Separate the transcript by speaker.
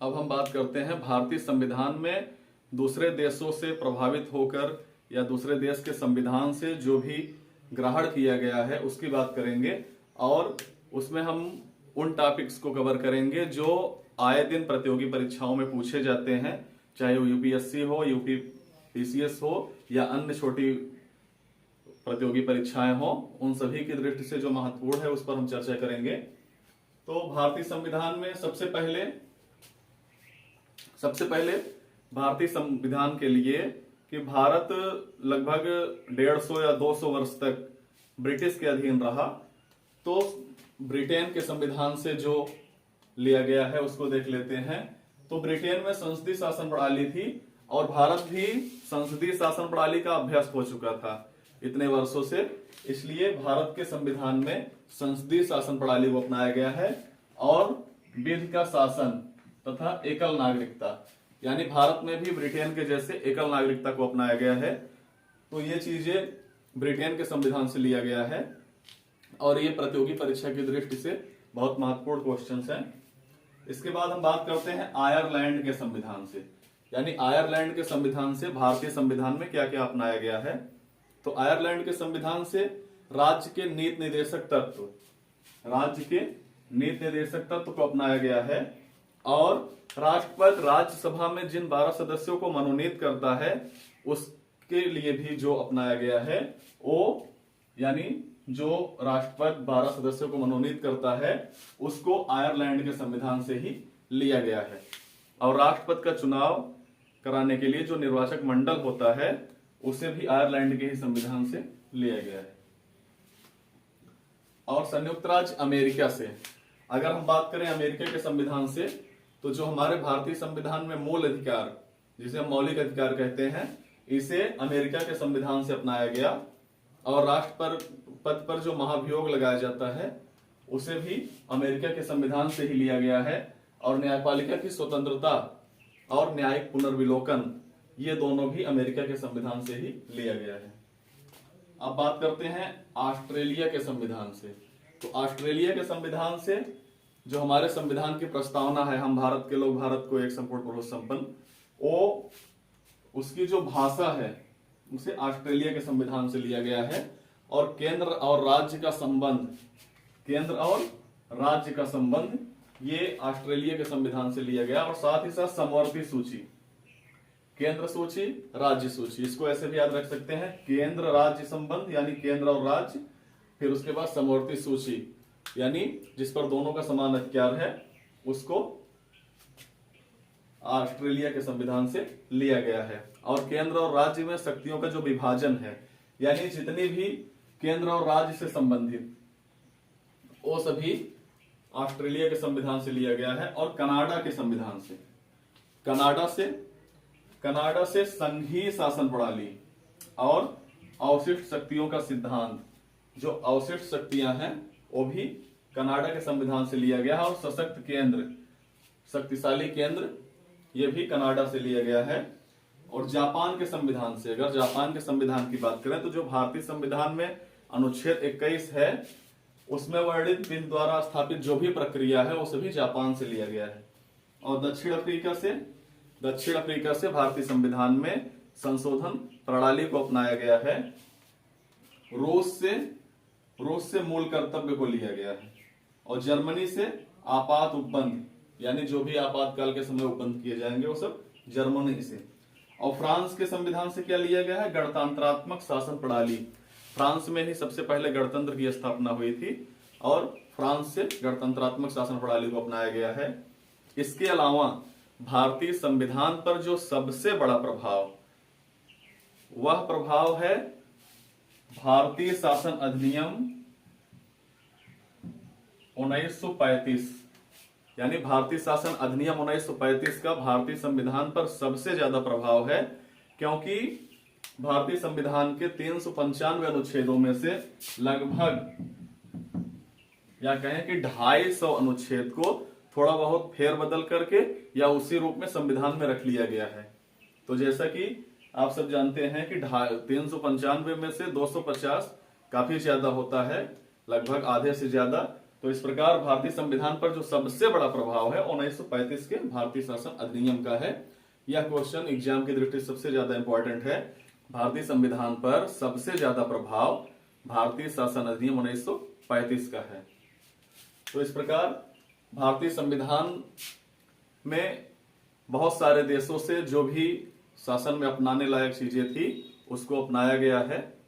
Speaker 1: अब हम बात करते हैं भारतीय संविधान में दूसरे देशों से प्रभावित होकर या दूसरे देश के संविधान से जो भी ग्रहण किया गया है उसकी बात करेंगे। और उसमें हम उन टॉपिक्स को कवर करेंगे जो आए दिन प्रतियोगी परीक्षाओं में पूछे जाते हैं, चाहे वो यूपीएससी हो, यूपी पीसीएस हो या अन्य छोटी प्रतियोगी परीक्षाएं हो, उन सभी की दृष्टि से जो महत्वपूर्ण है उस पर हम चर्चा करेंगे। तो भारतीय संविधान में सबसे पहले भारतीय संविधान के लिए कि भारत लगभग 150 या 200 वर्ष तक ब्रिटिश के अधीन रहा, तो ब्रिटेन के संविधान से जो लिया गया है उसको देख लेते हैं। तो ब्रिटेन में संसदीय शासन प्रणाली थी और भारत भी संसदीय शासन प्रणाली का अभ्यस्त हो चुका था इतने वर्षों से, इसलिए भारत के संविधान में संसदीय शासन प्रणाली को अपनाया गया है। और विधि का शासन तथा एकल नागरिकता, यानी भारत में भी ब्रिटेन के जैसे एकल नागरिकता को अपनाया गया है। तो ये चीजें ब्रिटेन के संविधान से लिया गया है और ये प्रतियोगी परीक्षा की दृष्टि से बहुत महत्वपूर्ण क्वेश्चंस हैं। इसके बाद हम बात करते हैं आयरलैंड के संविधान से, यानी आयरलैंड के संविधान से भारतीय संविधान में क्या क्या अपनाया गया है। तो आयरलैंड के संविधान से राज्य के नीति निर्देशक तत्व को अपनाया गया है और राष्ट्रपति राज्यसभा में जिन 12 सदस्यों को मनोनीत करता है उसके लिए भी जो अपनाया गया है वो, यानी जो राष्ट्रपति 12 सदस्यों को मनोनीत करता है उसको आयरलैंड के संविधान से ही लिया गया है। और राष्ट्रपति का चुनाव कराने के लिए जो निर्वाचक मंडल होता है उसे भी आयरलैंड के ही संविधान से लिया गया है। और संयुक्त राज्य अमेरिका से अगर हम बात करें अमेरिका के संविधान से, तो जो हमारे भारतीय संविधान में मूल अधिकार, जिसे हम मौलिक अधिकार कहते हैं, इसे अमेरिका के संविधान से अपनाया गया। और राष्ट्रपति पर जो महाभियोग लगाया जाता है उसे भी अमेरिका के संविधान से ही लिया गया है। और न्यायपालिका की स्वतंत्रता और न्यायिक पुनर्विलोकन, ये दोनों भी अमेरिका के संविधान से ही लिया गया है। अब बात करते हैं ऑस्ट्रेलिया के संविधान से। तो ऑस्ट्रेलिया के संविधान से जो हमारे संविधान की प्रस्तावना है, हम भारत के लोग भारत को एक संपूर्ण बहु संपन्न, वो उसकी जो भाषा है उसे ऑस्ट्रेलिया के संविधान से लिया गया है। और केंद्र और राज्य का संबंध ये ऑस्ट्रेलिया के संविधान से लिया गया। और साथ ही साथ समवर्ती सूची, केंद्र सूची, राज्य सूची, इसको ऐसे भी याद रख सकते हैं, केंद्र राज्य संबंध यानी केंद्र और राज्य, फिर उसके बाद समवर्ती सूची यानी जिस पर दोनों का समान अधिकार है, उसको ऑस्ट्रेलिया के संविधान से लिया गया है। और केंद्र और राज्य में शक्तियों का जो विभाजन है, यानी जितनी भी केंद्र और राज्य से संबंधित वो सभी ऑस्ट्रेलिया के संविधान से लिया गया है। और कनाडा के संविधान से, कनाडा से संघीय शासन प्रणाली और अवशिष्ट शक्तियों का सिद्धांत, जो अवशिष्ट शक्तियां हैं वो भी कनाडा के संविधान से लिया गया है। और सशक्त केंद्र, शक्तिशाली केंद्र, ये भी कनाडा से लिया गया है। और जापान के संविधान से, अगर जापान के संविधान की बात करें तो जो भारतीय संविधान में अनुच्छेद 21 है उसमें वर्णित विधि द्वारा स्थापित जो भी प्रक्रिया है वो सभी जापान से लिया गया है। और दक्षिण अफ्रीका से भारतीय संविधान में संशोधन प्रणाली को अपनाया गया है। रूस से मूल कर्तव्य को लिया गया है। और जर्मनी से आपात उपबंध, यानी जो भी आपातकाल के समय उपबंध किए जाएंगे वो सब जर्मनी से। और फ्रांस के संविधान से क्या लिया गया है, गणतंत्रात्मक शासन प्रणाली। फ्रांस में ही सबसे पहले गणतंत्र की स्थापना हुई थी और फ्रांस से गणतंत्रात्मक शासन प्रणाली को अपनाया गया है। इसके अलावा भारतीय संविधान पर जो सबसे बड़ा प्रभाव, वह प्रभाव है भारतीय शासन अधिनियम 1935, यानी भारतीय शासन अधिनियम 1935 का भारतीय संविधान पर सबसे ज्यादा प्रभाव है, क्योंकि भारतीय संविधान के 395 अनुच्छेदों में से लगभग, या कहें कि 250 अनुच्छेद को थोड़ा बहुत फेरबदल करके या उसी रूप में संविधान में रख लिया गया है। तो जैसा कि आप सब जानते हैं कि 395 में से 250 काफी ज्यादा होता है, लगभग आधे से ज्यादा। तो इस प्रकार भारतीय संविधान पर जो सबसे बड़ा प्रभाव है 1935 के भारतीय शासन अधिनियम का है। यह क्वेश्चन एग्जाम की दृष्टि से सबसे ज्यादा इंपॉर्टेंट है। भारतीय संविधान पर सबसे ज्यादा प्रभाव भारतीय शासन अधिनियम 1935 का है। तो इस प्रकार भारतीय संविधान में बहुत सारे देशों से जो भी शासन में अपनाने लायक चीजें थी उसको अपनाया गया है।